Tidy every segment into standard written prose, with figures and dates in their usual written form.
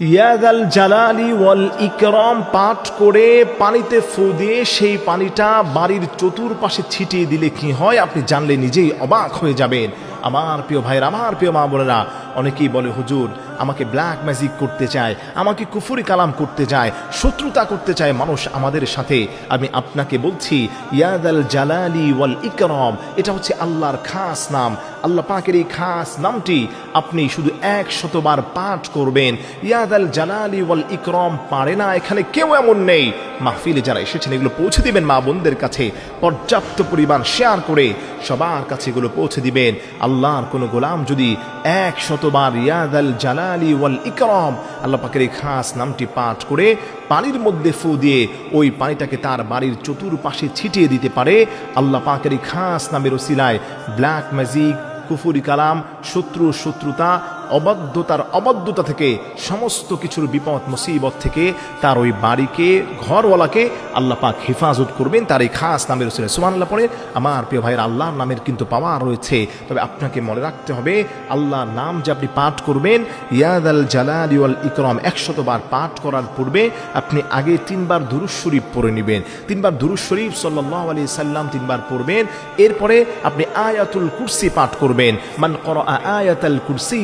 ইয়াদাল জালালি ওয়াল ইকরাম পাঠ করে পানিতে ফু দিয়ে সেই পানিটা বাড়ির চতুর্পাশে ছিটিয়ে দিলে কি হয় আপনি জানলে নিজেই অবাক হয়ে যাবেন। আমার প্রিয় ভাইরা, আমার প্রিয় মা বোনেরা, অনেকেই বলে হুজুর আমাকে ব্ল্যাক ম্যাজিক করতে চায়, আমাকে কুফরি কালাম করতে চায়, শত্রুতা করতে চায় মানুষ আমাদের সাথে। আমি আপনাকে বলছি ইয়াদাল জালালি ওয়াল ইকরাম এটা হচ্ছে আল্লাহর খাস নাম। আল্লাহ পাকের এই খাস নামটি আপনি শুধু 100 বার পাঠ করবেন। ইয়াদাল জালালি ওয়াল ইকরাম পারে না এখানে কেউ এমন নেই। মাহফিলে যারা এসেছেন এগুলো পৌঁছে দিবেন মা বোনদের কাছে, পর্যাপ্ত পরিমাণ শেয়ার করে সবার কাছে এগুলো পৌঁছে দিবেন। আল্লাহর কোনো গোলাম যদি 100 বার ইয়াদাল জালালি ওয়াল ইকরাম আল্লাহ পাকের এই খাস নামটি পাঠ করে পানির মধ্যে ফু দিয়ে ওই পানিটাকে তার বাড়ির চতুর্পাশে ছিটিয়ে দিতে পারে, আল্লাহ পাকের এই খাস নামের ওসিলায় ব্ল্যাক ম্যাজিক, কুফরি কালাম, শত্রুতা, অবাধ্যতা থেকে সমস্ত কিছুর বিপদ মুসিবত থেকে তার ওই বাড়িকে, ঘরওয়ালাকে আল্লাহ পাক হেফাজত করবেন তার এই খাস নামের ওসিলায়। সুবহানাল্লাহ পড়ে। আমার প্রিয় ভাইয়ের, আল্লাহর নামের কিন্তু পাওয়ার রয়েছে, তবে আপনাকে মনে রাখতে হবে আল্লাহর নাম যে আপনি পাঠ করবেন ইয়াদাল জালালি ওয়াল ইকরাম 100 বার পাঠ করার পূর্বে আপনি আগে 3 বার দুরূদ শরীফ পড়ে নেবেন। 3 বার দুরূদ শরীফ সাল্লাল্লাহু আলাইহি সাল্লাম 3 বার পড়বেন। এরপরে আপনি আয়াতুল কুরসি পাঠ করবেন। মান ক্বারা আয়াতাল কুরসি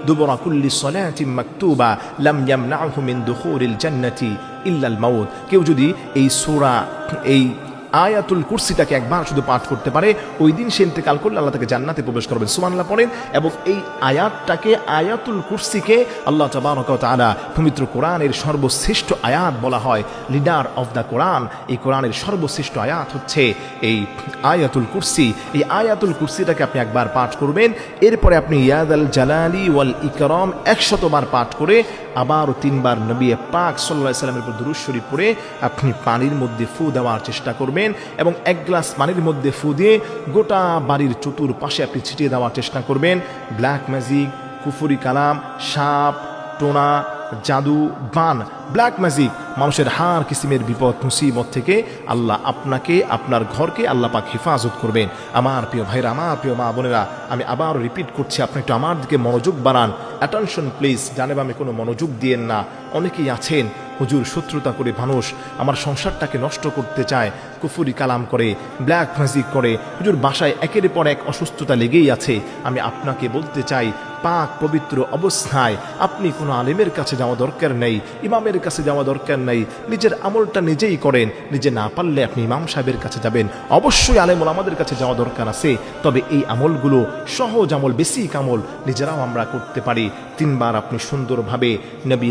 দুবরা কুল্লি সালাতিন মাকতুবা লাম ইয়ামনাহু মিন দুখুলিল জান্নাতি ইল্লাল মাউত। কেউ যদি এই সূরা, এই আয়াতুল কুরসিটাকে একবার শুধু পাঠ করতে পারে, ওই দিন সে ইন্তেকাল করলে আল্লাহ তাকে জান্নাতে প্রবেশ করবেন। সুবহানাল্লাহ পড়েন। এবং এই আয়াতটাকে, আয়াতুল কুরসিকে আল্লাহ তাবারক ওয়া তাআলা পবিত্র কোরআনের সর্বশ্রেষ্ঠ আয়াত বলা হয়, লিডার অফ দ্য কোরআন। এই কোরআনের সর্বশ্রেষ্ঠ আয়াত হচ্ছে এই আয়াতুল কুরসি। এই আয়াতুল কুরসিটাকে আপনি একবার পাঠ করবেন। এরপরে আপনি ইয়াদাল জালালি ওয়াল ইকরাম 100 বার পাঠ করে আবারও 3 বার নবী পাক সাল্লাল্লাহু আলাইহি সাল্লামের উপর দুরূদ শরীফ পড়ে আপনি পানির মধ্যে ফু দেওয়ার চেষ্টা করবেন এবং 1 গ্লাস পানির মধ্যে ফু দিয়ে গোটা বাড়ির চতুর্পাশে আপনি ছিটিয়ে দেওয়ার চেষ্টা করবেন। ব্ল্যাক ম্যাজিক, কুফরি কালাম, সাপ, টোনা, জাদু, বান, ব্ল্যাক ম্যাজিক, মানুষের হার কিসিমের বিপদ মুসিবত থেকে আল্লাহ আপনাকে, আপনার ঘরকে আল্লাহ পাক হেফাজত করবেন। আমার প্রিয় ভাইরা, আমার প্রিয় মা বোনেরা, আমি আবার রিপিট করছি, আপনি একটু আমার দিকে মনোযোগ বাড়ান। Attention please. জানেব আমি কোনো মনোযোগ দিয়েন না। অনেকেই আছেন হুজুর শত্রুতা করে মানুষ আমার সংসারটাকে নষ্ট করতে চায়, কুফরি কালাম করে, ব্ল্যাক ম্যাজিক করে, হুজুর বাসায় একের পর এক অসুস্থতা লেগেই আছে। আমি আপনাকে বলতে চাই পাক পবিত্র অবস্থায় আপনি কোনো আলেমের কাছে যাওয়া দরকার নেই, ইমামের কাছে যাওয়া দরকার নেই। নিজের আমলটা নিজেই করেন। নিজে না পারলে আপনি ইমাম সাহেবের কাছে যাবেন। অবশ্যই আলেমুল আমাদের কাছে যাওয়া দরকার আছে, তবে এই আমলগুলো সহজ আমল, বেসিক আমল নিজেরাও আমরা করতে পারি। 3 বার আপনি সুন্দরভাবে নবী